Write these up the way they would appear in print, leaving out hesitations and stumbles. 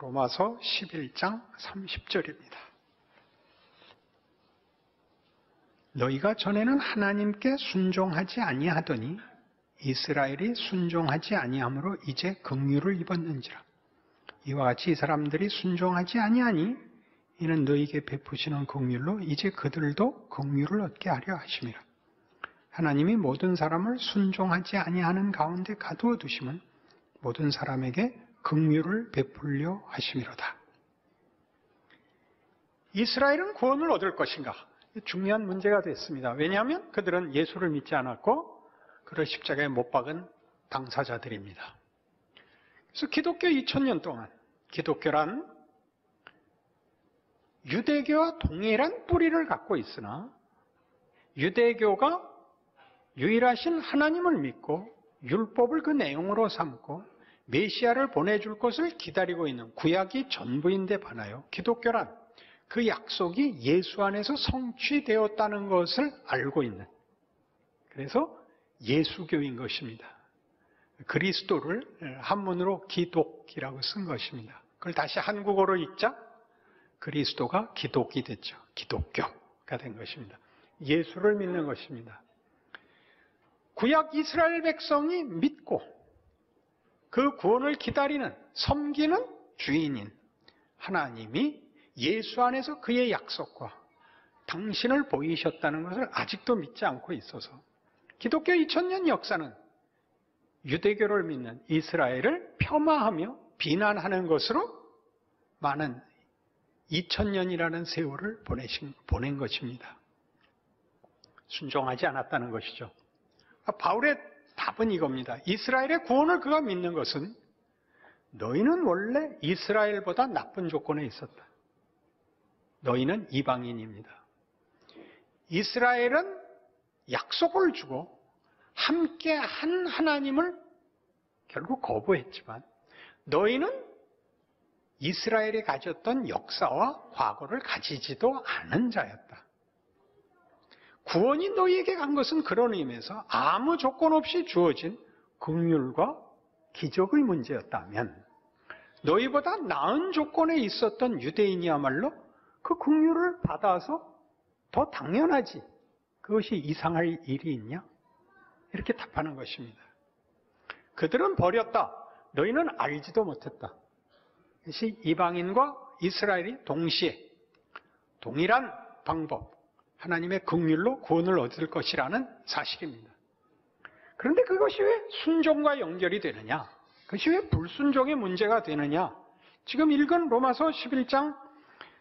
로마서 11장 30절입니다. 너희가 전에는 하나님께 순종하지 아니하더니 이스라엘이 순종하지 아니함으로 이제 긍휼을 입었는지라. 이와 같이 이 사람들이 순종하지 아니하니 이는 너희에게 베푸시는 긍휼로 이제 그들도 긍휼을 얻게 하려 하심이라. 하나님이 모든 사람을 순종하지 아니하는 가운데 가두어 두심은 모든 사람에게 긍휼을 베풀려 하심이로다. 이스라엘은 구원을 얻을 것인가? 중요한 문제가 됐습니다. 왜냐하면 그들은 예수를 믿지 않았고 그를 십자가에 못 박은 당사자들입니다. 그래서 기독교 2000년 동안 기독교란 유대교와 동일한 뿌리를 갖고 있으나 유대교가 유일하신 하나님을 믿고 율법을 그 내용으로 삼고 메시아를 보내줄 것을 기다리고 있는 구약이 전부인데 반하여 기독교란 그 약속이 예수 안에서 성취되었다는 것을 알고 있는, 그래서 예수교인 것입니다. 그리스도를 한문으로 기독이라고 쓴 것입니다. 그걸 다시 한국어로 읽자 그리스도가 기독이 됐죠. 기독교가 된 것입니다. 예수를 믿는 것입니다. 구약 이스라엘 백성이 믿고 그 구원을 기다리는, 섬기는 주인인 하나님이 예수 안에서 그의 약속과 당신을 보이셨다는 것을 아직도 믿지 않고 있어서 기독교 2000년 역사는 유대교를 믿는 이스라엘을 폄하하며 비난하는 것으로 많은 2000년이라는 세월을 보낸 것입니다. 순종하지 않았다는 것이죠. 바울의 답은 이겁니다. 이스라엘의 구원을 그가 믿는 것은 너희는 원래 이스라엘보다 나쁜 조건에 있었다. 너희는 이방인입니다. 이스라엘은 약속을 주고 함께 한 하나님을 결국 거부했지만 너희는 이스라엘이 가졌던 역사와 과거를 가지지도 않은 자였다. 구원이 너희에게 간 것은 그런 의미에서 아무 조건 없이 주어진 긍휼과 기적의 문제였다면 너희보다 나은 조건에 있었던 유대인이야말로 그 긍휼을 받아서 더 당연하지 그것이 이상할 일이 있냐? 이렇게 답하는 것입니다. 그들은 버렸다. 너희는 알지도 못했다. 이것이 이방인과 이스라엘이 동시에 동일한 방법, 하나님의 긍휼로 구원을 얻을 것이라는 사실입니다. 그런데 그것이 왜 순종과 연결이 되느냐? 그것이 왜 불순종의 문제가 되느냐? 지금 읽은 로마서 11장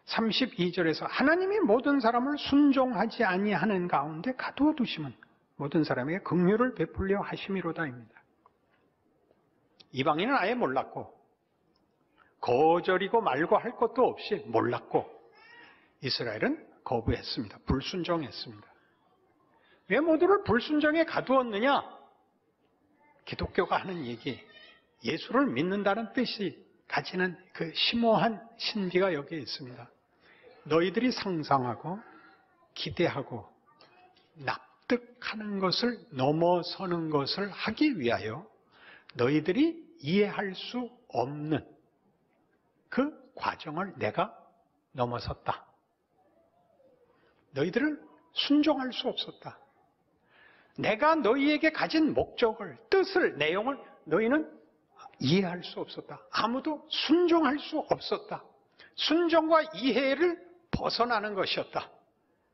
32절에서 하나님이 모든 사람을 순종하지 아니하는 가운데 가두어 두심은 모든 사람에게 긍휼을 베풀려 하심이로다입니다. 이방인은 아예 몰랐고 거절이고 말고 할 것도 없이 몰랐고 이스라엘은 거부했습니다. 불순종했습니다. 왜 모두를 불순종에 가두었느냐? 기독교가 하는 얘기, 예수를 믿는다는 뜻이 가지는 그 심오한 신비가 여기에 있습니다. 너희들이 상상하고 기대하고 납득하는 것을 넘어서는 것을 하기 위하여 너희들이 이해할 수 없는 그 과정을 내가 넘어섰다. 너희들은 순종할 수 없었다. 내가 너희에게 가진 목적을, 뜻을, 내용을 너희는 이해할 수 없었다. 아무도 순종할 수 없었다. 순종과 이해를 벗어나는 것이었다.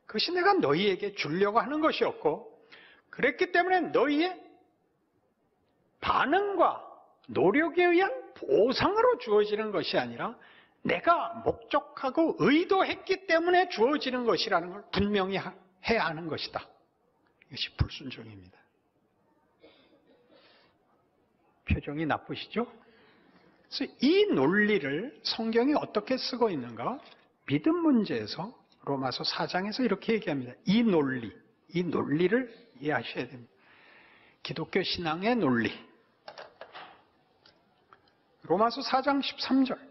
그것이 내가 너희에게 주려고 하는 것이었고 그랬기 때문에 너희의 반응과 노력에 의한 보상으로 주어지는 것이 아니라 내가 목적하고 의도했기 때문에 주어지는 것이라는 걸 분명히 해야 하는 것이다. 이것이 불순종입니다. 표정이 나쁘시죠? 그래서 이 논리를 성경이 어떻게 쓰고 있는가? 믿음 문제에서 로마서 4장에서 이렇게 얘기합니다. 이 논리를 이해하셔야 됩니다. 기독교 신앙의 논리. 로마서 4장 13절.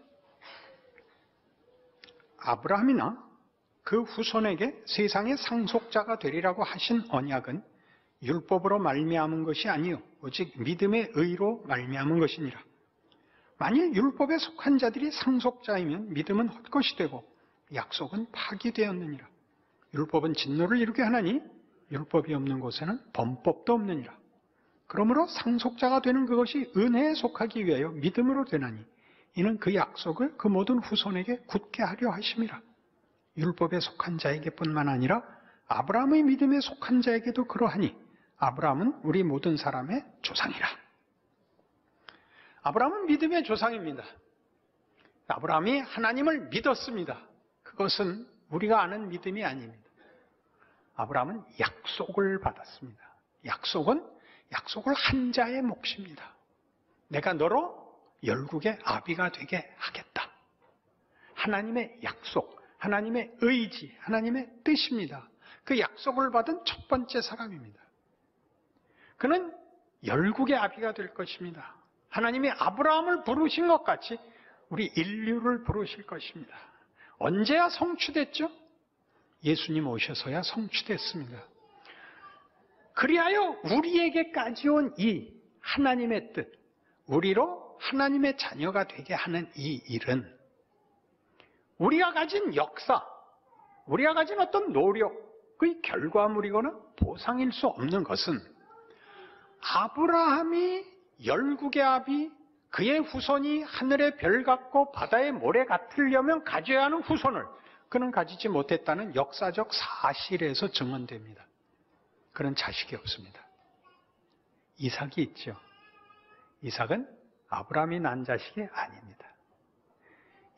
아브라함이나 그 후손에게 세상의 상속자가 되리라고 하신 언약은 율법으로 말미암은 것이 아니요 오직 믿음의 의로 말미암은 것이니라. 만일 율법에 속한 자들이 상속자이면 믿음은 헛것이 되고 약속은 파기되었느니라. 율법은 진노를 이루게 하나니 율법이 없는 곳에는 범법도 없느니라. 그러므로 상속자가 되는 그것이 은혜에 속하기 위하여 믿음으로 되나니 이는 그 약속을 그 모든 후손에게 굳게 하려 하심이라. 율법에 속한 자에게뿐만 아니라 아브라함의 믿음에 속한 자에게도 그러하니 아브라함은 우리 모든 사람의 조상이라. 아브라함은 믿음의 조상입니다. 아브라함이 하나님을 믿었습니다. 그것은 우리가 아는 믿음이 아닙니다. 아브라함은 약속을 받았습니다. 약속을 한 자의 몫입니다. 내가 너로 열국의 아비가 되게 하겠다. 하나님의 약속, 하나님의 의지, 하나님의 뜻입니다. 그 약속을 받은 첫 번째 사람입니다. 그는 열국의 아비가 될 것입니다. 하나님이 아브라함을 부르신 것 같이 우리 인류를 부르실 것입니다. 언제야 성취됐죠? 예수님 오셔서야 성취됐습니다. 그리하여 우리에게까지 온 이 하나님의 뜻, 우리로 하나님의 자녀가 되게 하는 이 일은 우리가 가진 역사, 우리가 가진 어떤 노력의 결과물이거나 보상일 수 없는 것은 아브라함이 열국의 아비, 그의 후손이 하늘의 별 같고 바다의 모래 같으려면 가져야 하는 후손을 그는 가지지 못했다는 역사적 사실에서 증언됩니다. 그런 자식이 없습니다. 이삭이 있죠. 이삭은 아브라함이 낳은 자식이 아닙니다.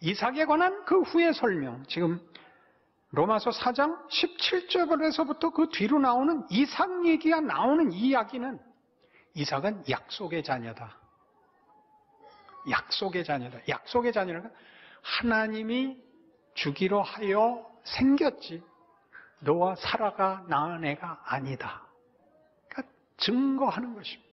이삭에 관한 그 후의 설명, 지금 로마서 4장 17절에서부터 그 뒤로 나오는 이삭 얘기가 나오는 이 이야기는 이삭은 약속의 자녀다. 약속의 자녀다. 약속의 자녀가 하나님이 주기로 하여 생겼지 너와 사라가 낳은 애가 아니다. 그러니까 증거하는 것입니다.